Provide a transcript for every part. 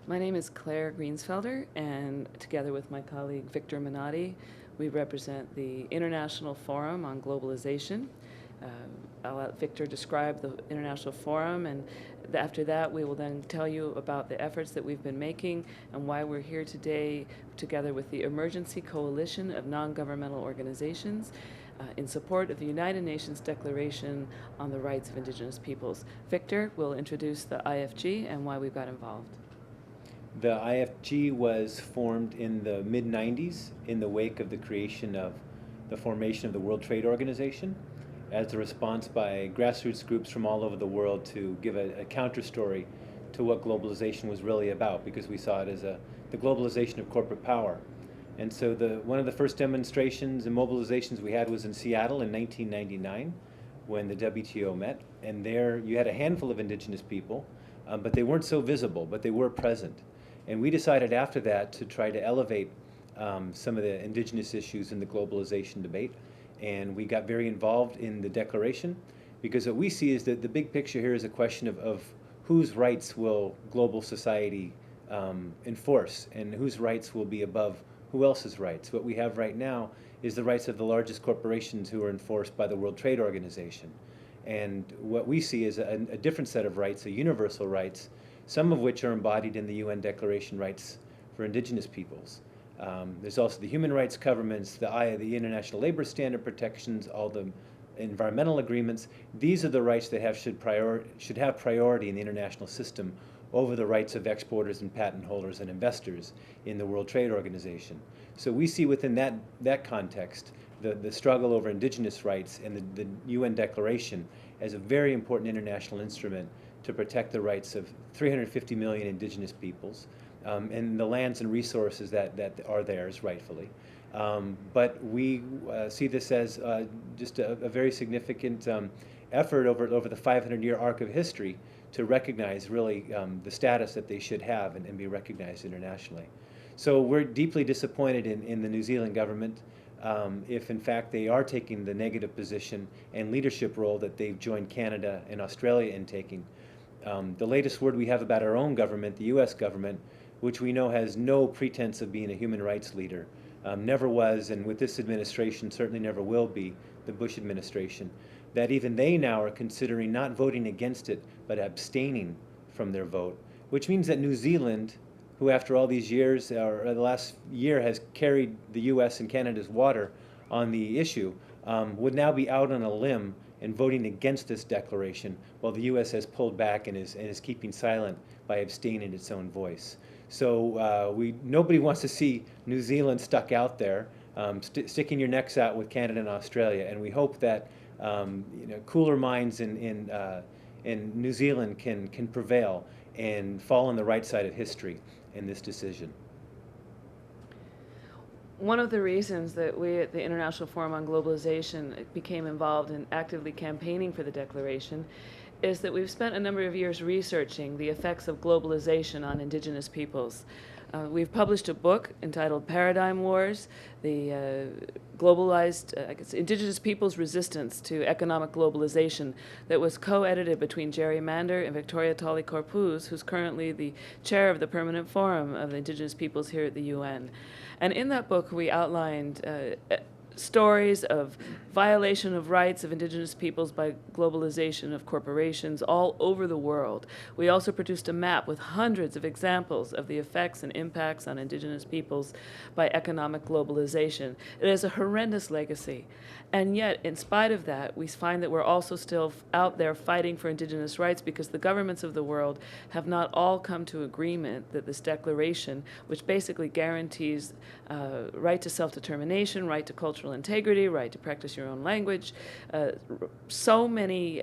My name is Claire Greensfelder, and together with my colleague Victor Menotti, we represent the International Forum on Globalization. I'll let Victor describe the International Forum, and after that we will then tell you about the efforts that we've been making and why we're here today together with the Emergency Coalition of Non-Governmental Organizations in support of the United Nations Declaration on the Rights of Indigenous Peoples. Victor will introduce the IFG and why we've got involved. The IFG was formed in the mid-90s in the wake of the creation of the formation of the World Trade Organization as a response by grassroots groups from all over the world to give a counter story to what globalization was really about, because we saw it as the globalization of corporate power. And so one of the first demonstrations and mobilizations we had was in Seattle in 1999 when the WTO met, and there you had a handful of indigenous people, but they weren't so visible, but they were present. And we decided after that to try to elevate some of the indigenous issues in the globalization debate. And we got very involved in the declaration, because what we see is that the big picture here is a question of whose rights will global society enforce, and whose rights will be above who else's rights. What we have right now is the rights of the largest corporations who are enforced by the World Trade Organization. And what we see is a different set of rights, a universal rights, some of which are embodied in the UN Declaration Rights for Indigenous Peoples. There's also the human rights covenants, the International Labor Standard protections, all the environmental agreements. These are the rights that should have priority in the international system over the rights of exporters and patent holders and investors in the World Trade Organization. So we see within that context the struggle over indigenous rights and the UN Declaration as a very important international instrument to protect the rights of 350 million indigenous peoples and the lands and resources that are theirs rightfully. But we see this as just a very significant effort over the 500-year arc of history to recognize really the status that they should have and be recognized internationally. So we're deeply disappointed in the New Zealand government if in fact they are taking the negative position and leadership role that they've joined Canada and Australia in taking. The latest word we have about our own government, the US government, which we know has no pretense of being a human rights leader, never was, and with this administration certainly never will be, the Bush administration, that even they now are considering not voting against it, but abstaining from their vote, which means that New Zealand, who after all these years, or the last year, has carried the US and Canada's water on the issue, would now be out on a limb and voting against this declaration, while the U.S. has pulled back and is keeping silent by abstaining its own voice. So nobody wants to see New Zealand stuck out there, sticking your necks out with Canada and Australia, and we hope that cooler minds in New Zealand can prevail and fall on the right side of history in this decision. One of the reasons that we at the International Forum on Globalization became involved in actively campaigning for the declaration is that we've spent a number of years researching the effects of globalization on indigenous peoples. We've published a book entitled Paradigm Wars, the globalized, indigenous peoples' resistance to economic globalization, that was co-edited between Jerry Mander and Victoria Tolley-Corpuz, who's currently the chair of the Permanent Forum of the Indigenous Peoples here at the UN. And in that book, we outlined stories of violation of rights of indigenous peoples by globalization of corporations all over the world. We also produced a map with hundreds of examples of the effects and impacts on indigenous peoples by economic globalization. It is a horrendous legacy. And yet, in spite of that, we find that we're also still out there fighting for indigenous rights because the governments of the world have not all come to agreement that this declaration, which basically guarantees right to self-determination, right to cultural integrity, right to practice your own language, so many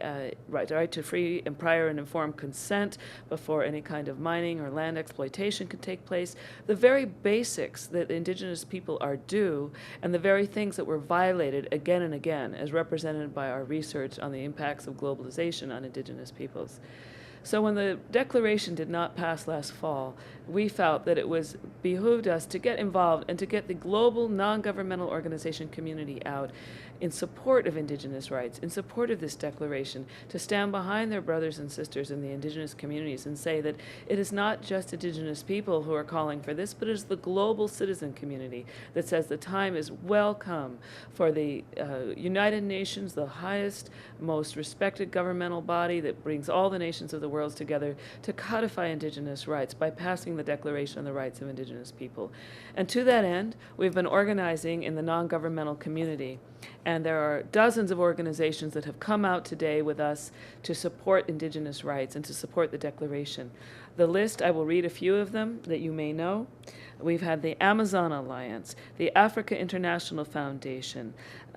right to free and prior and informed consent before any kind of mining or land exploitation could take place, the very basics that indigenous people are due and the very things that were violated again and again as represented by our research on the impacts of globalization on indigenous peoples. So when the Declaration did not pass last fall, we felt that it was behooved us to get involved and to get the global non-governmental organization community out in support of Indigenous rights, in support of this declaration, to stand behind their brothers and sisters in the Indigenous communities and say that it is not just Indigenous people who are calling for this, but it is the global citizen community that says the time is well come for the United Nations, the highest, most respected governmental body that brings all the nations of the world together, to codify Indigenous rights by passing the Declaration on the Rights of Indigenous People. And to that end, we've been organizing in the non-governmental community. And there are dozens of organizations that have come out today with us to support Indigenous rights and to support the Declaration. The list, I will read a few of them that you may know. We've had the Amazon Alliance, the Africa International Foundation,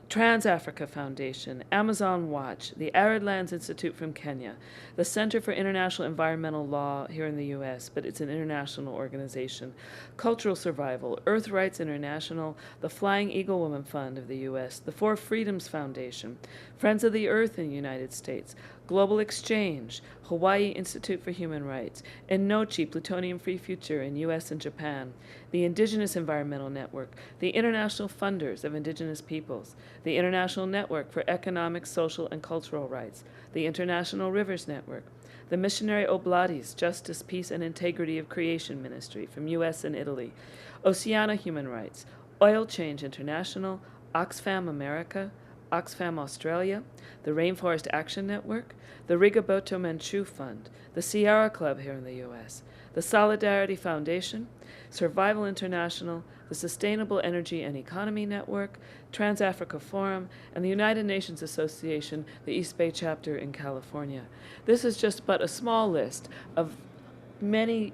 Trans-Africa Foundation, Amazon Watch, the Arid Lands Institute from Kenya, the Center for International Environmental Law here in the U.S., but it's an international organization, Cultural Survival, Earth Rights International, the Flying Eagle Woman Fund of the U.S., the Four Freedoms Foundation, Friends of the Earth in the United States, Global Exchange, Hawaii Institute for Human Rights, Menotti, Plutonium-Free Future in U.S. and Japan, the Indigenous Environmental Network, the International Funders of Indigenous Peoples, the International Network for Economic, Social, and Cultural Rights, the International Rivers Network, the Missionary Oblates, Justice, Peace, and Integrity of Creation Ministry from U.S. and Italy, Oceana Human Rights, Oil Change International, Oxfam America, Oxfam Australia, the Rainforest Action Network, the Rigoberto Menchú Fund, the Sierra Club here in the U.S., the Solidarity Foundation, Survival International, the Sustainable Energy and Economy Network, Trans-Africa Forum, and the United Nations Association, the East Bay chapter in California. This is just but a small list of many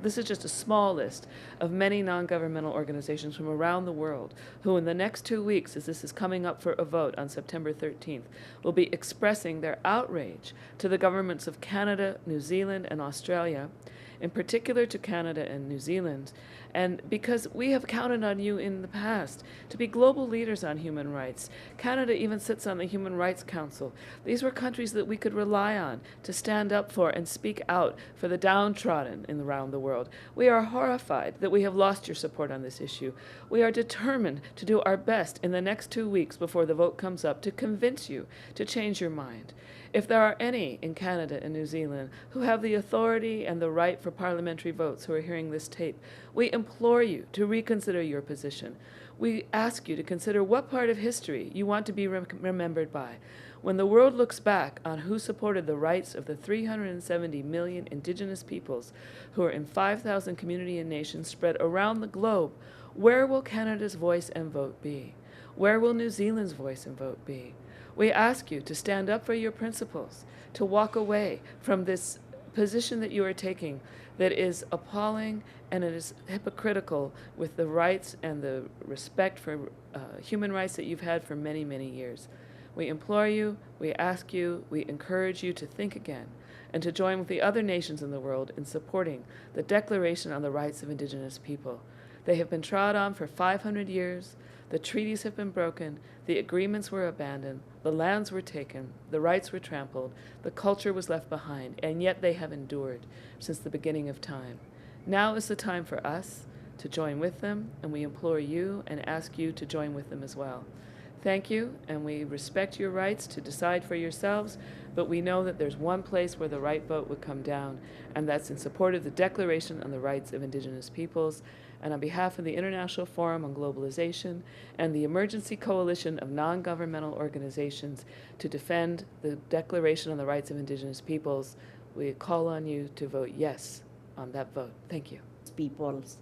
this is just a small list of many non-governmental organizations from around the world who in the next 2 weeks, as this is coming up for a vote on September 13th, will be expressing their outrage to the governments of Canada, New Zealand, and Australia, in particular to Canada and New Zealand, and because we have counted on you in the past to be global leaders on human rights. Canada even sits on the Human Rights Council. These were countries that we could rely on to stand up for and speak out for the downtrodden around the world. We are horrified that we have lost your support on this issue. We are determined to do our best in the next 2 weeks before the vote comes up to convince you to change your mind. If there are any in Canada and New Zealand who have the authority and the right for parliamentary votes who are hearing this tape, we implore you to reconsider your position. We ask you to consider what part of history you want to be remembered by. When the world looks back on who supported the rights of the 370 million Indigenous peoples who are in 5,000 communities and nations spread around the globe, where will Canada's voice and vote be? Where will New Zealand's voice and vote be? We ask you to stand up for your principles, to walk away from this position that you are taking that is appalling and it is hypocritical with the rights and the respect for human rights that you've had for many, many years. We implore you, we ask you, we encourage you to think again and to join with the other nations in the world in supporting the Declaration on the Rights of Indigenous People. They have been trod on for 500 years. The treaties have been broken, the agreements were abandoned, the lands were taken, the rights were trampled, the culture was left behind, and yet they have endured since the beginning of time. Now is the time for us to join with them, and we implore you and ask you to join with them as well. Thank you, and we respect your rights to decide for yourselves, but we know that there's one place where the right vote would come down, and that's in support of the Declaration on the Rights of Indigenous Peoples. And on behalf of the International Forum on Globalization and the Emergency Coalition of Non-Governmental Organizations to defend the Declaration on the Rights of Indigenous Peoples, we call on you to vote yes on that vote. Thank you. Peoples